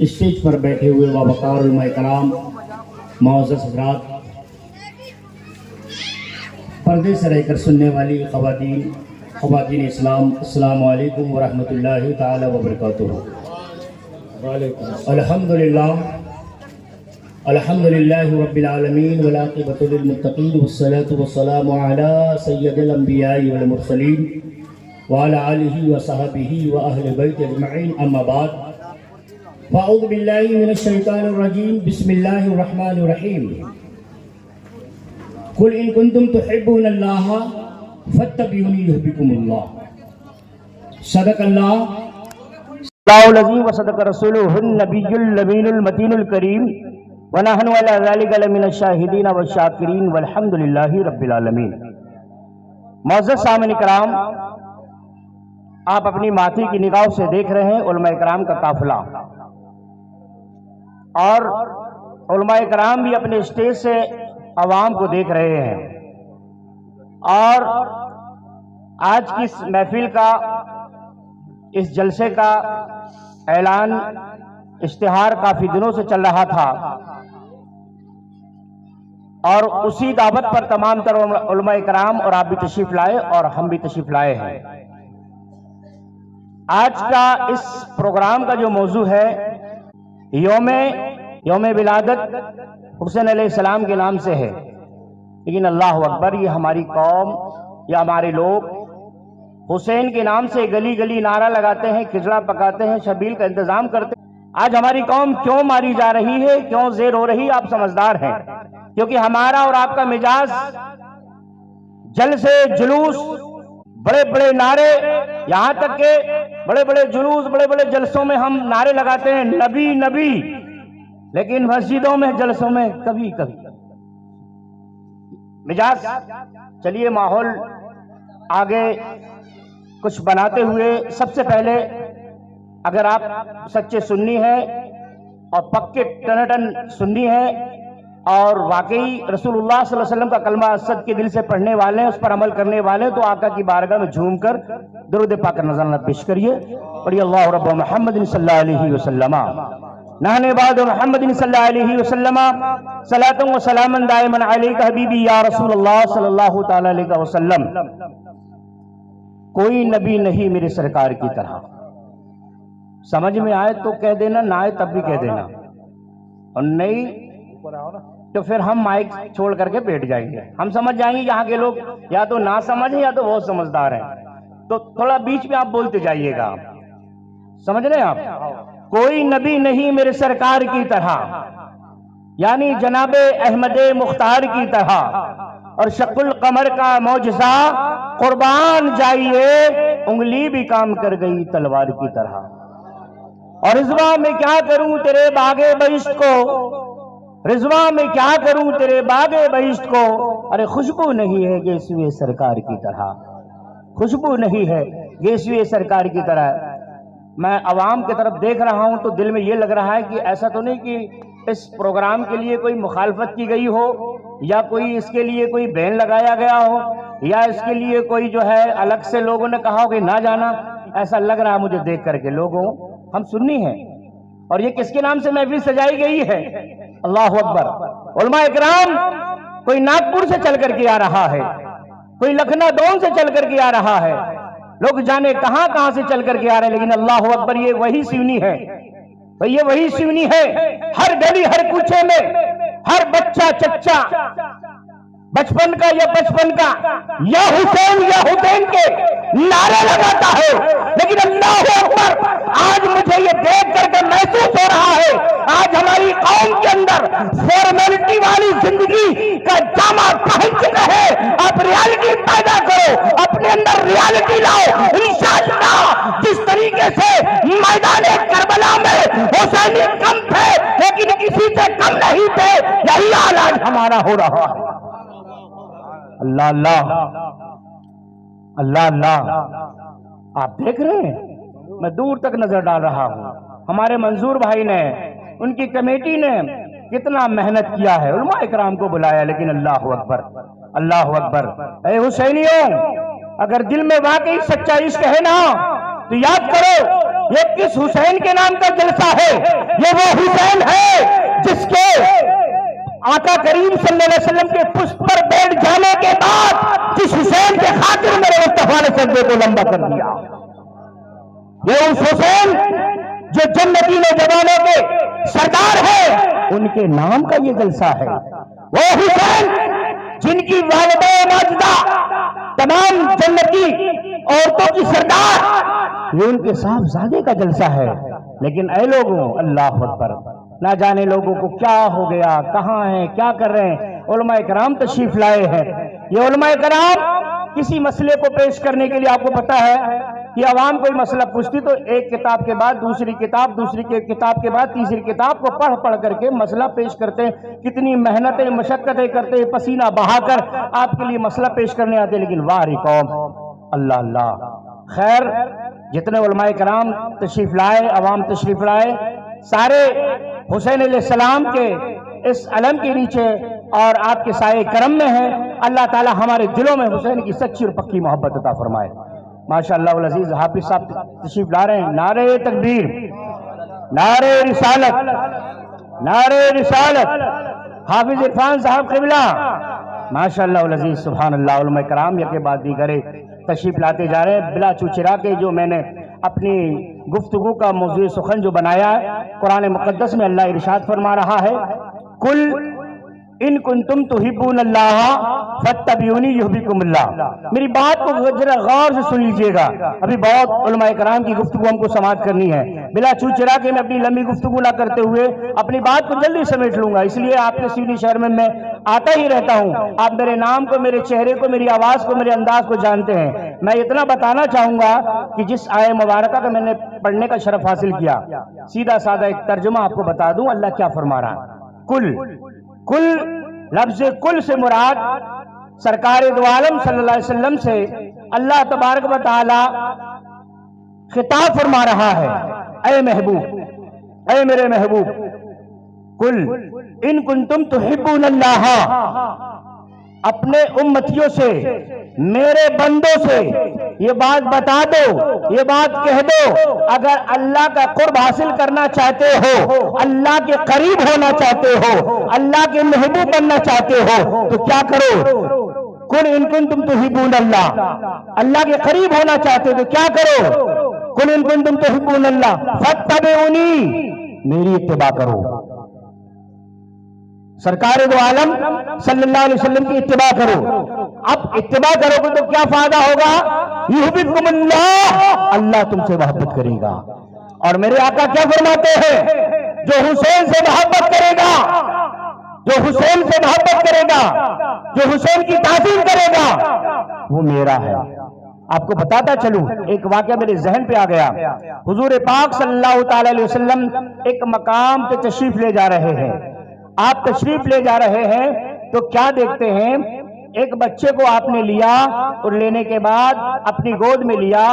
Stage پر بیٹھے ہوئے وابکار علماء کرام، معزز حضرات، پردے سے رہ کر سننے والی خواتین اسلام، السلام علیکم ورحمۃ اللہ تعالی وبرکاتہ۔ الحمدللہ رب العالمین والعاقبۃ للمتقین والصلاة والسلام علی سید الانبیاء والمرسلین وعلی آلہ وصحبہ واہل بیت اجمعین، اما بعد فاعوذ باللہ من الشیطان الرجیم، بسم اللہ الرحمن الرحیم۔ قل ان کنتم تحبون اللہ فاتبعونی یحببکم اللہ۔ صدق اللہ العظیم وصدق رسولہ النبی الامین المتین الکریم، ونحن علی ذلک لمن الشاہدین والشاکرین والحمد للہ رب العالمین۔ معزز سامعین کرام، آپ اپنی ماتھی کی نگاہ سے دیکھ رہے ہیں علماء کرام کا قافلہ، اور علماء کرام بھی اپنے اسٹیج سے عوام کو دیکھ رہے ہیں، اور آج کی اس محفل کا، اس جلسے کا اعلان، اشتہار کافی دنوں سے چل رہا تھا، اور اسی دعوت پر تمام تر علماء کرام اور آپ بھی تشریف لائے اور ہم بھی تشریف لائے ہیں۔ آج کا اس پروگرام کا جو موضوع ہے، یوم ولادت حسین علیہ السلام کے نام سے ہے، لیکن اللہ اکبر، یہ ہماری قوم یا ہمارے لوگ حسین کے نام سے گلی گلی نعرہ لگاتے ہیں، کھچڑا پکاتے ہیں، شبیل کا انتظام کرتے ہیں۔ آج ہماری قوم کیوں ماری جا رہی ہے، کیوں زیر ہو رہی ہے، آپ سمجھدار ہیں، کیونکہ ہمارا اور آپ کا مزاج جلسے، جلوس، بڑے بڑے نعرے، یہاں تک کہ بڑے بڑے جلوس، بڑے بڑے جلسوں میں ہم نعرے لگاتے ہیں نبی نبی، لیکن مسجدوں میں، جلسوں میں کبھی کبھی مزاج۔ چلیے ماحول آگے کچھ بناتے ہوئے، سب سے پہلے اگر آپ سچے سنی ہیں اور پکے ٹنٹن سنی ہیں اور واقعی رسول اللہ صلی اللہ علیہ وسلم کا کلمہ اسد کے دل سے پڑھنے والے ہیں، اس پر عمل کرنے والے ہیں، تو آقا کی بارگاہ میں جھوم کر درود پاک کا نذرانہ پیش کریے، پڑھیے اللہ رب محمد صلی اللہ علیہ وسلم، نحن بعد محمد صلی اللہ علیہ وسلم، صلاۃ و سلام دائما علیک حبیبی یا رسول اللہ صلی اللہ تعالی علیہ وسلم۔ کوئی نبی نہیں میرے سرکار کی طرح۔ سمجھ میں آئے تو کہہ دینا، نہ آئے تب بھی کہہ دینا، اور نہیں تو پھر ہم مائک چھوڑ کر کے بیٹھ جائیں گے، ہم سمجھ جائیں گے یہاں کے لوگ یا تو نہ سمجھیں یا تو بہت سمجھدار ہیں، تو تھوڑا بیچ میں آپ بولتے جائیے گا، سمجھ رہے ہیں آپ؟ کوئی نبی نہیں میرے سرکار کی طرح، یعنی جناب احمد مختار کی طرح، اور شق القمر کا معجزہ قربان جائیے، انگلی بھی کام کر گئی تلوار کی طرح، اور رضوا میں کیا کروں تیرے باغ بہشت کو، رضوا میں کیا کروں تیرے باغ بہشت کو، ارے خوشبو نہیں ہے گیسوئے سرکار کی طرح، خوشبو نہیں ہے گیسوئے سرکار کی طرح۔ میں عوام کی طرف دیکھ رہا ہوں تو دل میں یہ لگ رہا ہے کہ ایسا تو نہیں کہ اس پروگرام کے لیے کوئی مخالفت کی گئی ہو، یا کوئی اس کے لیے کوئی بین لگایا گیا ہو، یا اس کے لیے کوئی جو ہے الگ سے لوگوں نے کہا ہو کہ نہ جانا، ایسا لگ رہا ہے مجھے دیکھ کر کے۔ لوگوں، ہم سنی ہیں، اور یہ کس کے نام سے محفل سجائی گئی ہے؟ اللہ اکبر۔ علماء اکرام، کوئی ناگپور سے چل کر کے آ رہا ہے، کوئی لکھنؤ سے چل کر کے آ رہا ہے، لوگ جانے کہاں کہاں سے چل کر کے آ رہے ہیں، لیکن اللہ اکبر، یہ وہی سیونی ہے، یہ وہی سیونی ہے۔ ہر گلی، ہر کوچے میں، ہر بچہ چچا، بچپن کا یا بچپن کا، یا حسین کے نعرے لگاتا ہے، لیکن اللہ اکبر، آج مجھے یہ دیکھ کر کے محسوس ہو رہا ہے، آج ہماری قوم کے اندر فارمیلٹی والی زندگی کا جامع پہن چکا ہے۔ آپ ریالٹی پیدا کرو، اپنے اندر ریالٹی لاؤ، انشاءاللہ جس طریقے سے میدان کربلا میں حسینی کم تھے لیکن کسی سے کم نہیں تھے، یہی حال آج ہمارا ہو رہا ہے۔ اللہ اللہ اللہ اللہ، آپ دیکھ رہے ہیں، میں دور تک نظر ڈال رہا ہوں، ہمارے منظور بھائی نے، ان کی کمیٹی نے کتنا محنت کیا ہے، علماء اکرام کو بلایا، لیکن اللہ اکبر، اللہ اکبر۔ اے حسینیوں، اگر دل میں واقعی سچا عشق ہے نا، تو یاد کرو یہ کس حسین کے نام کا جلسہ ہے؟ یہ وہ حسین ہے جس کے آقا کریم صلی اللہ علیہ وسلم کے پشت پر بیٹھ جانے کے بعد جس حسین کے خاطر میرے مصطفیٰ نے سجدے کو لمبا کر دیا، یہ اس حسین جو جنتی نوجوانوں کے سردار ہے، ان کے نام کا یہ جلسہ ہے۔ وہ حسین جن کی والدہ ماجدہ تمام جنتی عورتوں کی سردار، یہ ان کے صاحبزادے کا جلسہ ہے۔ لیکن اے لوگوں، اللہ اکبر، نہ جانے لوگوں کو کیا ہو گیا، کہاں ہیں، کیا کر رہے ہیں۔ علماء کرام تشریف لائے ہیں۔ یہ علماء کرام کسی مسئلے کو پیش کرنے کے لیے، آپ کو پتا ہے کہ عوام کوئی مسئلہ پوچھتی تو ایک کتاب کے بعد دوسری کتاب، دوسری کتاب کے بعد تیسری کتاب کو پڑھ پڑھ کر کے مسئلہ پیش کرتے ہیں، کتنی محنتیں مشقتیں کرتے ہیں، پسینہ بہا کر آپ کے لیے مسئلہ پیش کرنے آتے، لیکن واہ قوم، اللہ اللہ۔ خیر، جتنے علماء کرام تشریف لائے، عوام تشریف لائے، سارے حسین علیہ السلام کے اس علم کے نیچے اور آپ کے سائے کرم میں ہیں۔ اللہ تعالی ہمارے دلوں میں حسین کی سچی اور پکی محبت عطا فرمائے۔ ماشاءاللہ العزیز حافظ صاحب تشریف لا رہے ہیں۔ نعرہ تکبیر، نعرہ رسالت، نعرہ رسالت، حافظ عرفان صاحب قبلہ، ماشاءاللہ العزیز، سبحان اللہ۔ علماء کرام یکے بعد دیگرے تشریف لاتے جا رہے ہیں۔ بلا چوچرا کے جو میں نے اپنی گفتگو کا موضوع سخن جو بنایا ہے، قرآن مقدس میں اللہ ارشاد فرما رہا ہے، کل ان کنتم تحبون اللہ فاتبعونی یحببکم اللہ۔ میری بات کو ذرا غور سے سن لیجئے گا، ابھی بہت علماء کرام کی گفتگو ہم کو سماعت کرنی ہے۔ بلا چوچرا کے میں اپنی لمبی گفتگو نہ کرتے ہوئے اپنی بات کو جلدی سمیٹ لوں گا، اس لیے آپ کے سیدھی شہر میں آتا ہی رہتا ہوں۔ آپ میرے نام کو، میرے چہرے کو، میری آواز کو، میرے انداز کو جانتے ہیں۔ میں اتنا بتانا چاہوں گا کہ جس آیہ مبارکہ کا میں نے پڑھنے کا شرف حاصل کیا، سیدھا سادہ ایک ترجمہ آپ کو بتا دوں اللہ کیا فرما رہا ہے۔ کل لفظ کل سے مراد سرکار دو عالم صلی اللہ علیہ وسلم سے اللہ تبارک و تعالی خطاب فرما رہا ہے، اے محبوب، اے میرے محبوب، کل ان کنتم تحبون اللہ، اپنے امتیوں سے، میرے بندوں سے یہ بات بتا دو، یہ بات کہہ دو، اگر اللہ کا قرب حاصل کرنا چاہتے ہو، اللہ کے قریب ہونا چاہتے ہو، اللہ کے محبوب بننا چاہتے ہو تو کیا کرو؟ کل ان کنتم تحبون اللہ، اللہ کے قریب ہونا چاہتے ہو تو کیا کرو؟ کل ان کنتم تحبون اللہ فاتبعونی، میری اتباع کرو۔ سرکار دو عالم صلی اللہ علیہ وسلم کی اتباع کرو۔ اب اتباع کرو گے تو کیا فائدہ ہوگا؟ یحببکم اللہ، اللہ تم سے محبت کرے گا۔ اور میرے آقا کیا فرماتے ہیں؟ جو حسین سے محبت کرے گا، جو حسین سے محبت کرے گا، جو حسین کی تعظیم کرے گا، وہ میرا ہے۔ آپ کو بتاتا چلوں، ایک واقعہ میرے ذہن پہ آ گیا۔ حضور پاک صلی اللہ تعالی علیہ وسلم ایک مقام پہ تشریف لے جا رہے ہیں۔ آپ تشریف لے جا رہے ہیں تو کیا دیکھتے ہیں؟ ایک بچے کو آپ نے لیا اور لینے کے بعد اپنی گود میں لیا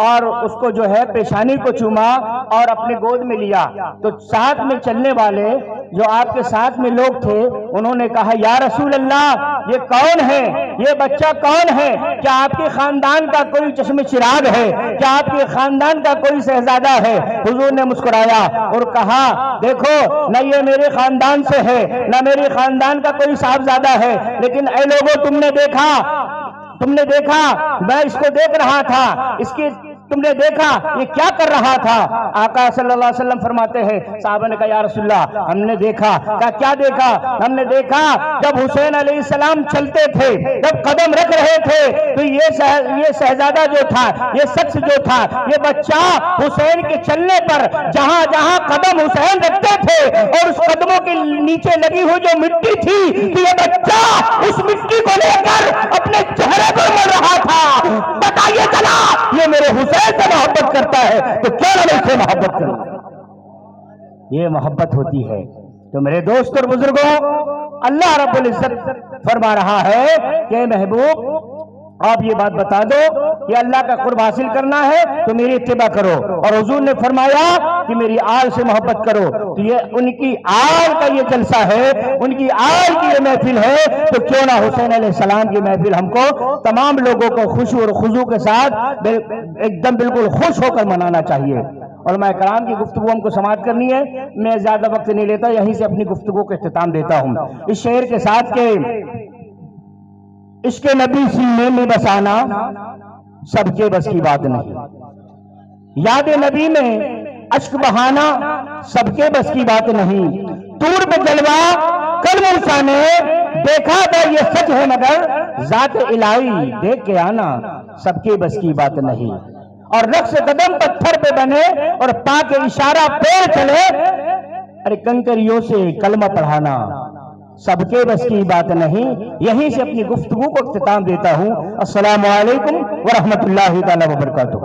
اور اس کو جو ہے پیشانی کو چوما اور اپنے گود میں لیا۔ تو ساتھ میں چلنے والے جو آپ کے ساتھ میں لوگ تھے انہوں نے کہا، یا رسول اللہ یہ کون ہے؟ یہ بچہ کون ہے؟ کیا آپ کے خاندان کا کوئی چشم چراغ ہے؟ کیا آپ کے خاندان کا کوئی شہزادہ ہے؟ حضور نے مسکرایا اور کہا، دیکھو نہ یہ میرے خاندان سے ہے، نہ میرے خاندان کا کوئی صاحبزادہ ہے، لیکن اے لوگوں تم نے دیکھا میں اس کو دیکھ رہا تھا، اس کی تم نے دیکھا یہ کیا کر رہا تھا؟ آقا صلی اللہ علیہ وسلم فرماتے ہیں، صحابہ نے کہا یا رسول اللہ ہم نے دیکھا۔ کیا دیکھا؟ ہم نے دیکھا جب حسین علیہ السلام چلتے تھے، جب قدم رکھ رہے تھے تو یہ شہزادہ جو تھا، یہ شخص جو تھا، یہ بچہ حسین کے چلنے پر جہاں جہاں قدم حسین رکھتے تھے اور اس قدموں کے نیچے لگی ہوئی جو مٹی تھی تو یہ بچہ اس مٹی کو لے کر اپنے چہرے پر مل رہا تھا۔ بتائیے چلا یہ میرے حسین سے محبت کرتا ہے تو کیا نہ اس سے محبت کروں؟ یہ محبت ہوتی ہے۔ تو میرے دوست اور بزرگوں، اللہ رب العزت فرما رہا ہے کہ محبوب آپ یہ بات بتا دو کہ اللہ کا قرب حاصل کرنا ہے تو میری اتباع کرو، اور حضور نے فرمایا کہ میری آل سے محبت کرو، تو یہ ان کی آل کا یہ جلسہ ہے، ان کی آل کی یہ محفل ہے، تو کیوں نہ حسین علیہ السلام کی محفل ہم کو تمام لوگوں کو خشوع اور خضوع کے ساتھ ایک دم بالکل خوش ہو کر منانا چاہیے۔ علماء کرام کی گفتگو ہم کو سماعت کرنی ہے، میں زیادہ وقت نہیں لیتا، یہیں سے اپنی گفتگو کو اختتام دیتا ہوں اس شعر کے ساتھ کہ عشق نبی سینے میں بسانا سب کے بس کی بات نہیں، یاد نبی میں اشک بہانا سب کے بس کی بات نہیں، طور پہ جلوہ کل موسیٰ نے دیکھا تھا یہ سچ ہے مگر ذات الہی دیکھ کے آنا سب کے بس کی بات نہیں، اور رقص قدم پتھر پہ بنے اور پا کے اشارہ پیر چلے، ارے کنکریوں سے کلمہ پڑھانا سب کے بس کی بات نہیں۔ یہیں سے اپنی گفتگو کو اختتام دیتا ہوں۔ السلام علیکم ورحمۃ اللہ تعالی وبرکاتہ۔